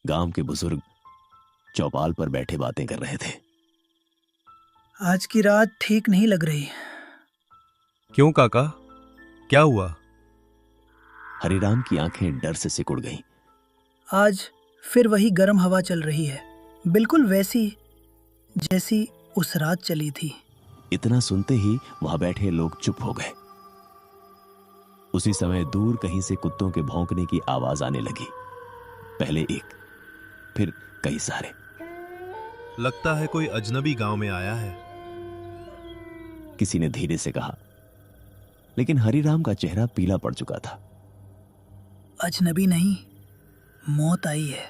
गांव के बुजुर्ग चौपाल पर बैठे बातें कर रहे थे। आज की रात ठीक नहीं लग रही। क्यों काका, क्या हुआ? हरिराम की आंखें डर से सिकुड़ गईं। आज फिर वही गर्म हवा चल रही है, बिल्कुल वैसी जैसी उस रात चली थी। इतना सुनते ही वहां बैठे लोग चुप हो गए। उसी समय दूर कहीं से कुत्तों के भौंकने की आवाज आने लगी। पहले एक, फिर कई सारे। लगता है कोई अजनबी गांव में आया है। किसी ने धीरे से कहा, लेकिन हरिराम का चेहरा पीला पड़ चुका था। अजनबी नहीं, मौत आई है।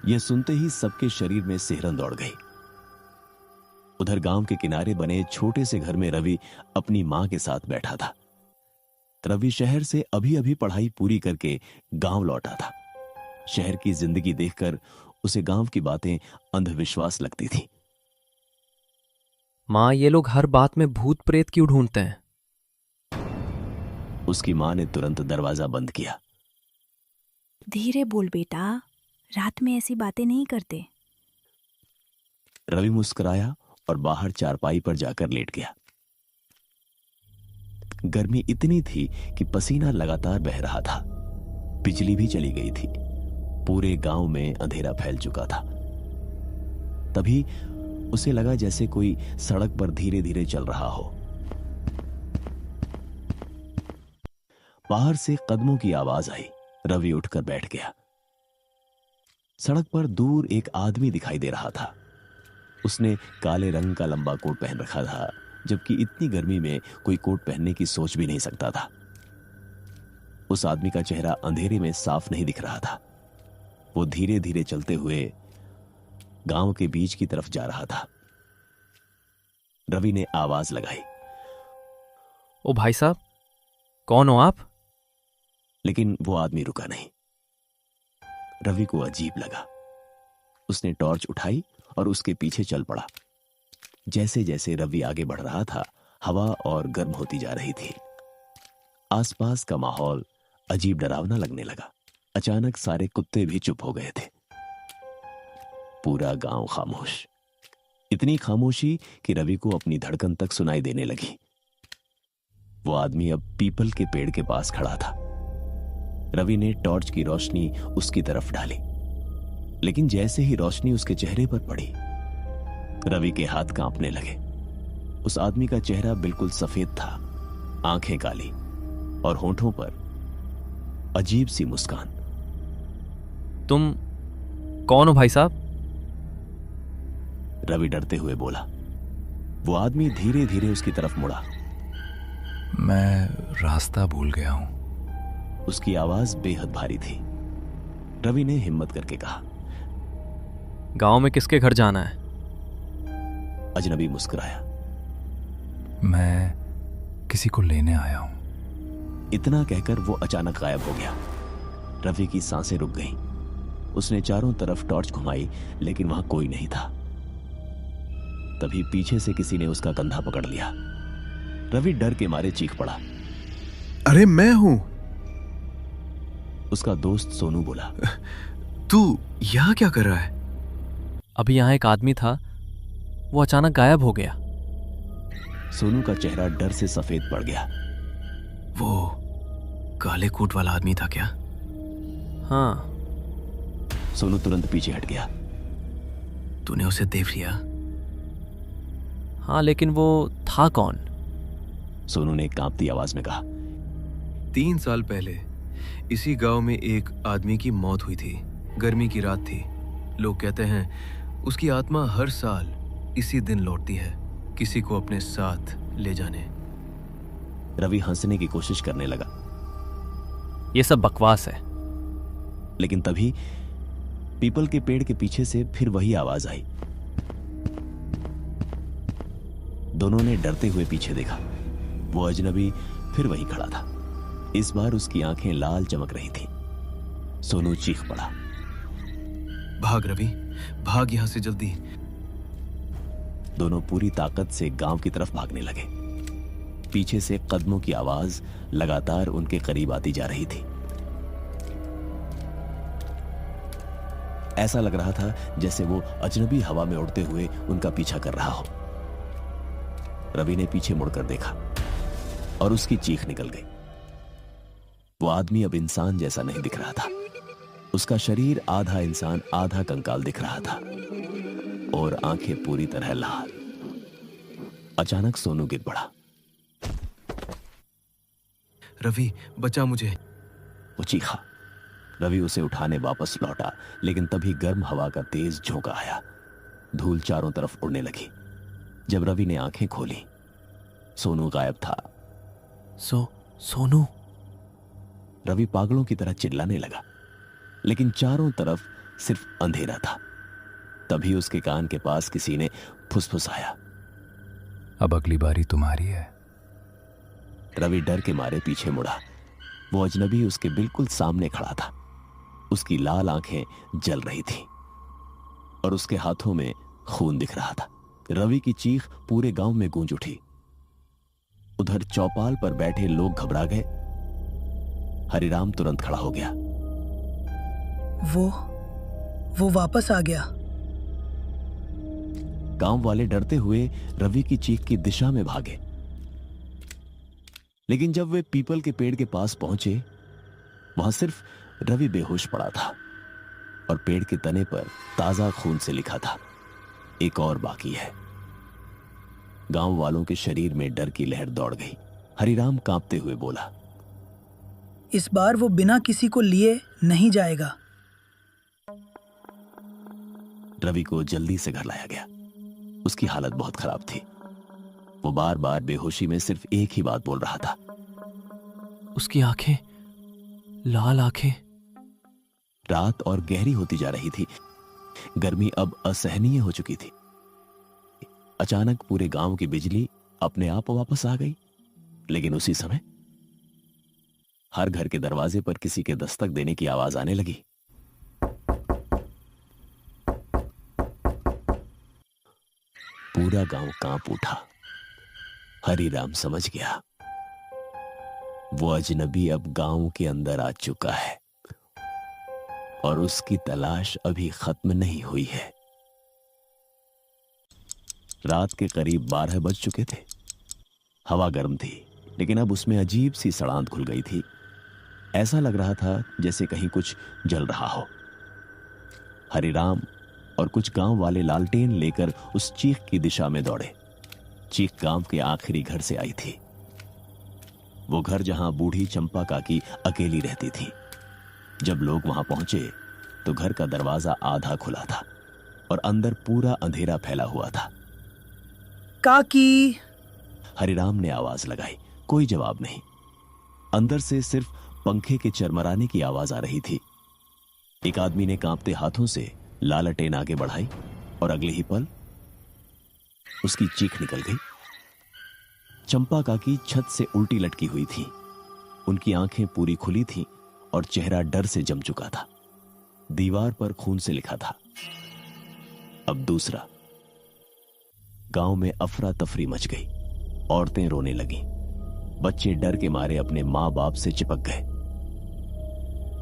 यह सुनते ही सबके शरीर में सिहरन दौड़ गई। उधर गांव के किनारे बने छोटे से घर में रवि अपनी मां के साथ बैठा था। रवि शहर से अभी अभी पढ़ाई पूरी करके गांव लौटा था। शहर की जिंदगी देखकर उसे गांव की बातें अंधविश्वास लगती थी। माँ, ये लोग हर बात में भूत प्रेत क्यों ढूंढते हैं? उसकी मां ने तुरंत दरवाजा बंद किया। धीरे बोल बेटा, रात में ऐसी बातें नहीं करते। रवि मुस्कुराया और बाहर चारपाई पर जाकर लेट गया। गर्मी इतनी थी कि पसीना लगातार बह रहा था। बिजली भी चली गई थी। पूरे गांव में अंधेरा फैल चुका था। तभी उसे लगा जैसे कोई सड़क पर धीरे धीरे चल रहा हो। बाहर से कदमों की आवाज आई। रवि उठकर बैठ गया। सड़क पर दूर एक आदमी दिखाई दे रहा था। उसने काले रंग का लंबा कोट पहन रखा था, जबकि इतनी गर्मी में कोई कोट पहनने की सोच भी नहीं सकता था। उस आदमी का चेहरा अंधेरे में साफ नहीं दिख रहा था। वो धीरे धीरे चलते हुए गांव के बीच की तरफ जा रहा था। रवि ने आवाज लगाई, ओ भाई साहब, कौन हो आप? लेकिन वो आदमी रुका नहीं। रवि को अजीब लगा। उसने टॉर्च उठाई और उसके पीछे चल पड़ा। जैसे जैसे रवि आगे बढ़ रहा था, हवा और गर्म होती जा रही थी। आसपास का माहौल अजीब डरावना लगने लगा। अचानक सारे कुत्ते भी चुप हो गए थे। पूरा गांव खामोश। इतनी खामोशी कि रवि को अपनी धड़कन तक सुनाई देने लगी। वो आदमी अब पीपल के पेड़ के पास खड़ा था। रवि ने टॉर्च की रोशनी उसकी तरफ डाली, लेकिन जैसे ही रोशनी उसके चेहरे पर पड़ी, रवि के हाथ कांपने लगे। उस आदमी का चेहरा बिल्कुल सफेद था, आंखें काली और होठों पर अजीब सी मुस्कान। तुम कौन हो भाई साहब? रवि डरते हुए बोला। वो आदमी धीरे धीरे उसकी तरफ मुड़ा। मैं रास्ता भूल गया हूं। उसकी आवाज बेहद भारी थी। रवि ने हिम्मत करके कहा, गांव में किसके घर जाना है? अजनबी मुस्कुराया। मैं किसी को लेने आया हूं। इतना कहकर वो अचानक गायब हो गया। रवि की सांसें रुक गईं। उसने चारों तरफ टॉर्च घुमाई, लेकिन वहां कोई नहीं था। तभी पीछे से किसी ने उसका कंधा पकड़ लिया। रवि डर के मारे चीख पड़ा। अरे मैं हूं। उसका दोस्त सोनू बोला, तू यहां क्या कर रहा है? अभी यहां एक आदमी था, वो अचानक गायब हो गया। सोनू का चेहरा डर से सफेद पड़ गया। वो काले कोट वाला आदमी था क्या? हाँ। सोनू तुरंत पीछे हट गया। तूने उसे देख लिया? हाँ, लेकिन वो था कौन? सोनू ने कांपती आवाज में कहा, 3 साल पहले इसी गांव में एक आदमी की मौत हुई थी। गर्मी की रात थी। लोग कहते हैं उसकी आत्मा हर साल इसी दिन लौटती है, किसी को अपने साथ ले जाने। रवि हंसने की कोशिश करने लगा, ये सब बकवास है। लेकिन तभी पीपल के पेड़ के पीछे से फिर वही आवाज आई। दोनों ने डरते हुए पीछे देखा। वो अजनबी फिर वहीं खड़ा था। इस बार उसकी आंखें लाल चमक रही थी। सोनू चीख पड़ा, भाग रवि, भाग यहां से जल्दी। दोनों पूरी ताकत से गांव की तरफ भागने लगे। पीछे से कदमों की आवाज लगातार उनके करीब आती जा रही थी। ऐसा लग रहा था जैसे वो अजनबी हवा में उड़ते हुए उनका पीछा कर रहा हो। रवि ने पीछे मुड़कर देखा और उसकी चीख निकल गई। वो आदमी अब इंसान जैसा नहीं दिख रहा था। उसका शरीर आधा इंसान आधा कंकाल दिख रहा था और आंखें पूरी तरह लाल। अचानक सोनू गिर पड़ा। रवि, बचा मुझे। वो चीखा। रवि उसे उठाने वापस लौटा, लेकिन तभी गर्म हवा का तेज झोंका आया। धूल चारों तरफ उड़ने लगी। जब रवि ने आंखें खोली, सोनू गायब था। सोनू। रवि पागलों की तरह चिल्लाने लगा, लेकिन चारों तरफ सिर्फ अंधेरा था। तभी उसके कान के पास किसी ने फुसफुसाया, अब अगली बारी तुम्हारी है। रवि डर के मारे पीछे मुड़ा। वो अजनबी उसके बिल्कुल सामने खड़ा था। उसकी लाल आंखें जल रही थीं और उसके हाथों में खून दिख रहा था। रवि की चीख पूरे गांव में गूंज उठी। उधर चौपाल पर बैठे लोग घबरा गए। हरिराम तुरंत खड़ा हो गया। वो वापस आ गया। गांव वाले डरते हुए रवि की चीख की दिशा में भागे, लेकिन जब वे पीपल के पेड़ के पास पहुंचे, वहां सिर्फ रवि बेहोश पड़ा था और पेड़ के तने पर ताजा खून से लिखा था, एक और बाकी है। गांव वालों के शरीर में डर की लहर दौड़ गई। हरिराम कांपते हुए बोला, इस बार वो बिना किसी को लिए नहीं जाएगा। रवि को जल्दी से घर लाया गया। उसकी हालत बहुत खराब थी। वो बार बार बेहोशी में सिर्फ एक ही बात बोल रहा था। उसकी आंखें, लाल आंखें। रात और गहरी होती जा रही थी। गर्मी अब असहनीय हो चुकी थी। अचानक पूरे गांव की बिजली अपने आप वापस आ गई, लेकिन उसी समय हर घर के दरवाजे पर किसी के दस्तक देने की आवाज आने लगी। पूरा गांव कांप उठा। हरिराम समझ गया, वो अजनबी अब गांव के अंदर आ चुका है और उसकी तलाश अभी खत्म नहीं हुई है। रात के करीब 12 बज चुके थे। हवा गर्म थी, लेकिन अब उसमें अजीब सी सड़ांध खुल गई थी। ऐसा लग रहा था जैसे कहीं कुछ जल रहा हो। हरिराम और कुछ गांव वाले लालटेन लेकर उस चीख की दिशा में दौड़े। चीख गांव के आखिरी घर से आई थी, वो घर जहां बूढ़ी चंपा काकी अकेली रहती थी। जब लोग वहां पहुंचे तो घर का दरवाजा आधा खुला था और अंदर पूरा अंधेरा फैला हुआ था। काकी! हरिराम ने आवाज लगाई। कोई जवाब नहीं। अंदर से सिर्फ पंखे के चरमराने की आवाज आ रही थी। एक आदमी ने कांपते हाथों से लालटेन आगे बढ़ाई और अगले ही पल उसकी चीख निकल गई। चंपा काकी छत से उल्टी लटकी हुई थी। उनकी आंखें पूरी खुली थीं और चेहरा डर से जम चुका था। दीवार पर खून से लिखा था, अब दूसरा। गांव में अफरा तफरी मच गई। औरतें रोने लगीं। बच्चे डर के मारे अपने मां बाप से चिपक गए।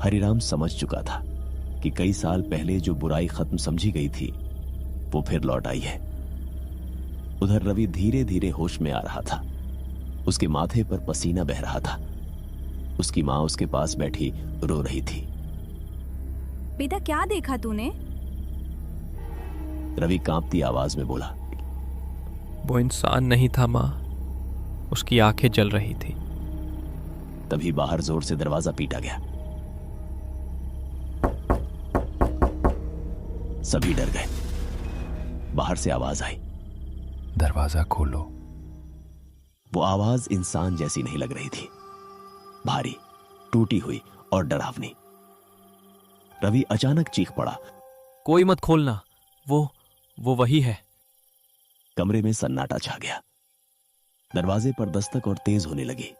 हरिराम समझ चुका था कि कई साल पहले जो बुराई खत्म समझी गई थी, वो फिर लौट आई है। उधर रवि धीरे धीरे होश में आ रहा था। उसके माथे पर पसीना बह रहा था। उसकी मां उसके पास बैठी रो रही थी। बेटा, क्या देखा तूने? रवि कांपती आवाज में बोला, वो इंसान नहीं था माँ, उसकी आंखें जल रही थी। तभी बाहर जोर से दरवाजा पीटा गया। सभी डर गए। बाहर से आवाज आई, दरवाजा खोलो। वो आवाज इंसान जैसी नहीं लग रही थी। भारी, टूटी हुई और डरावनी। रवि अचानक चीख पड़ा, कोई मत खोलना, वो वही है। कमरे में सन्नाटा छा गया। दरवाजे पर दस्तक और तेज होने लगी।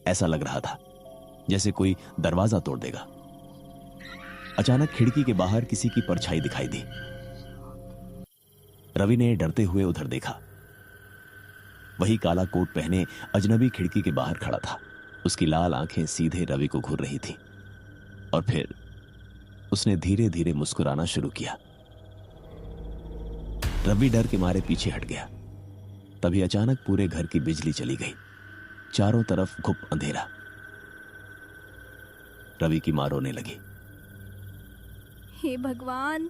ऐसा लग रहा था जैसे कोई दरवाजा तोड़ देगा। अचानक खिड़की के बाहर किसी की परछाई दिखाई दी। रवि ने डरते हुए उधर देखा। वही काला कोट पहने अजनबी खिड़की के बाहर खड़ा था। उसकी लाल आंखें सीधे रवि को घूर रही थीं और फिर उसने धीरे धीरे मुस्कुराना शुरू किया। रवि डर के मारे पीछे हट गया। तभी अचानक पूरे घर की बिजली चली गई। चारों तरफ घुप अंधेरा। रवि की मां रोने लगी। हे भगवान,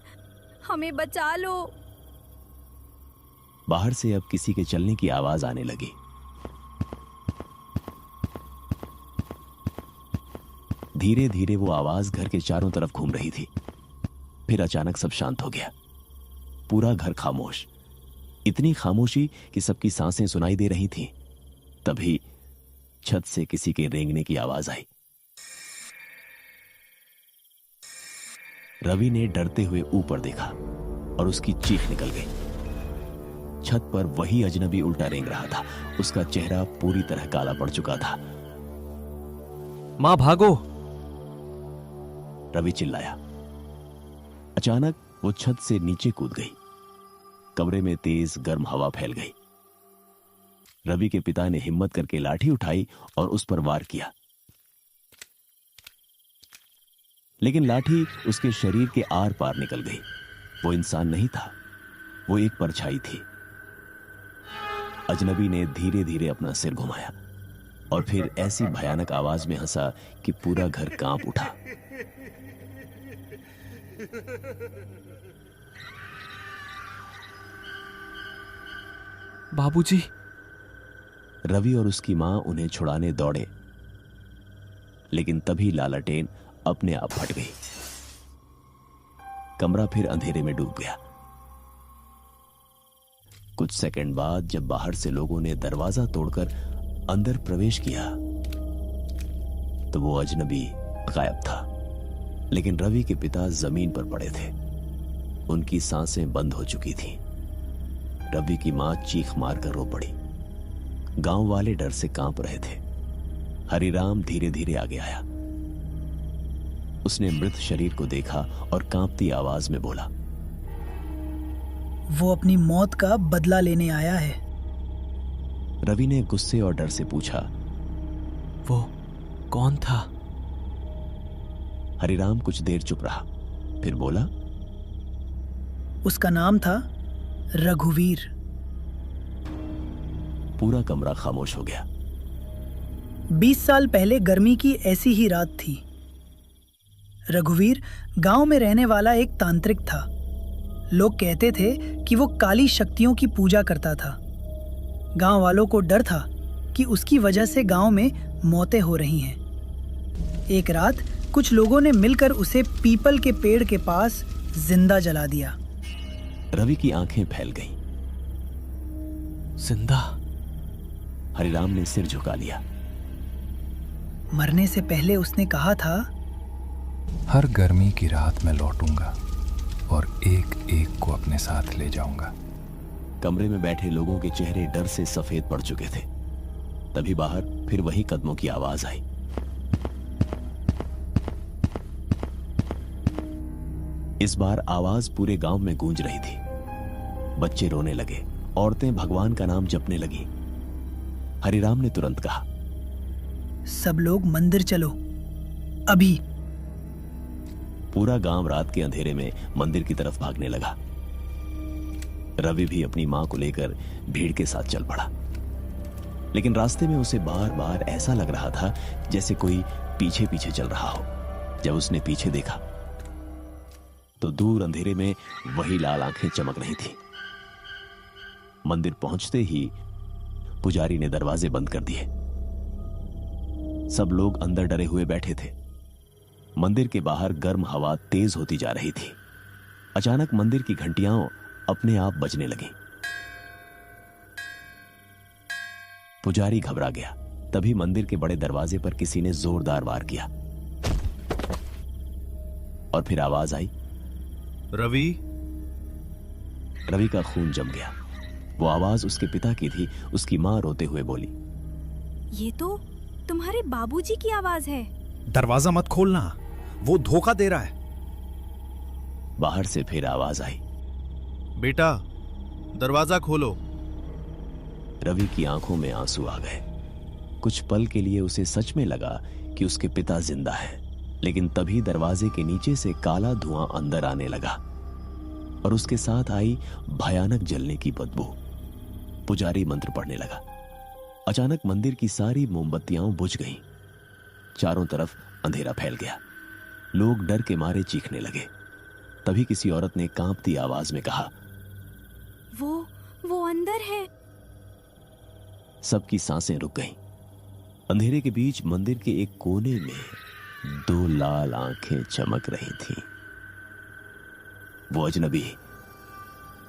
हमें बचा लो। बाहर से अब किसी के चलने की आवाज आने लगी। धीरे धीरे वो आवाज घर के चारों तरफ घूम रही थी। फिर अचानक सब शांत हो गया। पूरा घर खामोश। इतनी खामोशी कि सबकी सांसें सुनाई दे रही थीं। तभी छत से किसी के रेंगने की आवाज आई। रवि ने डरते हुए ऊपर देखा और उसकी चीख निकल गई। छत पर वही अजनबी उल्टा रेंग रहा था। उसका चेहरा पूरी तरह काला पड़ चुका था। मां भागो! रवि चिल्लाया। अचानक वो छत से नीचे कूद गई। कमरे में तेज गर्म हवा फैल गई। रवि के पिता ने हिम्मत करके लाठी उठाई और उस पर वार किया, लेकिन लाठी उसके शरीर के आर पार निकल गई। वो इंसान नहीं था, वो एक परछाई थी। अजनबी ने धीरे धीरे अपना सिर घुमाया और फिर ऐसी भयानक आवाज में हंसा कि पूरा घर कांप उठा। बाबूजी! रवि और उसकी मां उन्हें छुड़ाने दौड़े, लेकिन तभी लालटेन अपने आप फट गई। कमरा फिर अंधेरे में डूब गया। कुछ सेकंड बाद जब बाहर से लोगों ने दरवाजा तोड़कर अंदर प्रवेश किया तो वो अजनबी गायब था, लेकिन रवि के पिता जमीन पर पड़े थे। उनकी सांसें बंद हो चुकी थीं। रवि की मां चीख मारकर रो पड़ी। गांव वाले डर से कांप रहे थे। हरिराम धीरे धीरे आगे आया। उसने मृत शरीर को देखा और कांपती आवाज में बोला, वो अपनी मौत का बदला लेने आया है। रवि ने गुस्से और डर से पूछा, वो कौन था? हरिराम कुछ देर चुप रहा, फिर बोला, उसका नाम था रघुवीर। पूरा कमरा खामोश हो गया। 20 साल पहले गर्मी की ऐसी ही रात थी। रघुवीर गांव में रहने वाला एक तांत्रिक था। लोग कहते थे कि वो काली शक्तियों की पूजा करता था। गांव वालों को डर था कि उसकी वजह से गांव में मौतें हो रही हैं। एक रात कुछ लोगों ने मिलकर उसे पीपल के पेड़ के पास जिंदा जला दिया। रवि की आंखें फैल गईं। जिंदा? हरिराम ने सिर झुका लिया। मरने से पहले उसने कहा था, हर गर्मी की रात मैं लौटूंगा और एक एक को अपने साथ ले जाऊंगा। कमरे में बैठे लोगों के चेहरे डर से सफेद पड़ चुके थे। तभी बाहर फिर वही कदमों की आवाज आई। इस बार आवाज पूरे गांव में गूंज रही थी। बच्चे रोने लगे, औरतें भगवान का नाम जपने लगी। हरिराम ने तुरंत कहा, सब लोग मंदिर चलो अभी। पूरा गांव रात के अंधेरे में मंदिर की तरफ भागने लगा। रवि भी अपनी मां को लेकर भीड़ के साथ चल पड़ा, लेकिन रास्ते में उसे बार बार ऐसा लग रहा था जैसे कोई पीछे पीछे चल रहा हो। जब उसने पीछे देखा तो दूर अंधेरे में वही लाल आंखें चमक रही थी। मंदिर पहुंचते ही पुजारी ने दरवाजे बंद कर दिए। सब लोग अंदर डरे हुए बैठे थे। मंदिर के बाहर गर्म हवा तेज होती जा रही थी। अचानक मंदिर की घंटियां अपने आप बजने लगी। पुजारी घबरा गया। तभी मंदिर के बड़े दरवाजे पर किसी ने जोरदार वार किया और फिर आवाज आई, रवि। रवि का खून जम गया। वो आवाज उसके पिता की थी। उसकी मां रोते हुए बोली, ये तो तुम्हारे बाबूजी की आवाज है। दरवाजा मत खोलना, वो धोखा दे रहा है। बाहर से फिर आवाज आई, बेटा दरवाजा खोलो। रवि की आंखों में आंसू आ गए। कुछ पल के लिए उसे सच में लगा कि उसके पिता जिंदा है, लेकिन तभी दरवाजे के नीचे से काला धुआं अंदर आने लगा और उसके साथ आई भयानक जलने की बदबू। पुजारी मंत्र पढ़ने लगा। अचानक मंदिर की सारी मोमबत्तियां बुझ गईं। चारों तरफ अंधेरा फैल गया। लोग डर के मारे चीखने लगे। तभी किसी औरत ने कांपती आवाज में कहा, वो अंदर है। सबकी सांसें रुक गईं। अंधेरे के बीच मंदिर के एक कोने में 2 लाल आंखें चमक रही थीं। वो अजनबी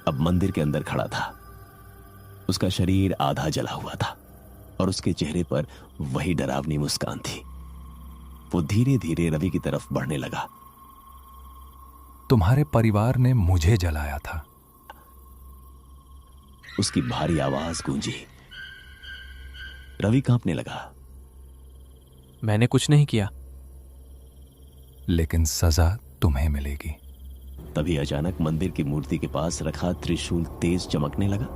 अब मंदिर के अंदर खड़ा था। उसका शरीर आधा जला हुआ था और उसके चेहरे पर वही डरावनी मुस्कान थी। वो धीरे धीरे रवि की तरफ बढ़ने लगा। तुम्हारे परिवार ने मुझे जलाया था। उसकी भारी आवाज गूंजी। रवि कांपने लगा। मैंने कुछ नहीं किया। लेकिन सजा तुम्हें मिलेगी। तभी अचानक मंदिर की मूर्ति के पास रखा त्रिशूल तेज चमकने लगा।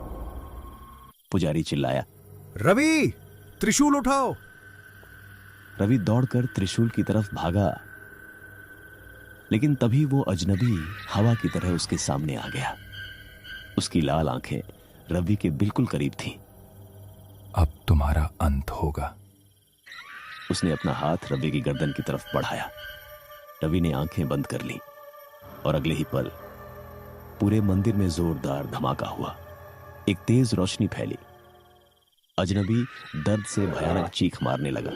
पुजारी चिल्लाया, रवि, त्रिशूल उठाओ। रवि दौड़कर त्रिशूल की तरफ भागा, लेकिन तभी वो अजनबी हवा की तरह उसके सामने आ गया। उसकी लाल आंखें रवि के बिल्कुल करीब थीं। अब तुम्हारा अंत होगा। उसने अपना हाथ रवि की गर्दन की तरफ बढ़ाया। रवि ने आंखें बंद कर ली और अगले ही पल पूरे मंदिर में जोरदार धमाका हुआ। एक तेज रोशनी फैली। अजनबी दर्द से भयानक चीख मारने लगा।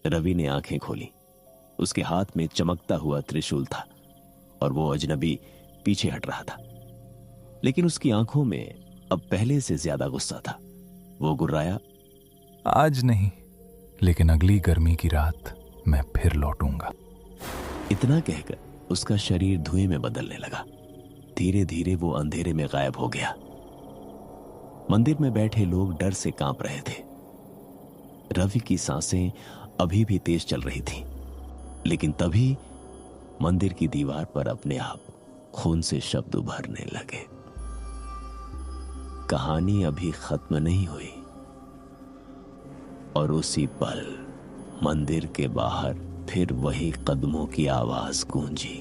रवि ने आंखें खोली। उसके हाथ में चमकता हुआ त्रिशूल था और वो अजनबी पीछे हट रहा था, लेकिन उसकी आंखों में अब पहले से ज्यादा गुस्सा था। वो गुर्राया, आज नहीं, लेकिन अगली गर्मी की रात मैं फिर लौटूंगा। इतना कहकर उसका शरीर धुएं में बदलने लगा। धीरे धीरे वो अंधेरे में गायब हो गया। मंदिर में बैठे लोग डर से कांप रहे थे। रवि की सांसें अभी भी तेज चल रही थीं, लेकिन तभी मंदिर की दीवार पर अपने आप खून से शब्द उभरने लगे। कहानी अभी खत्म नहीं हुई और उसी पल मंदिर के बाहर फिर वही कदमों की आवाज गूंजी।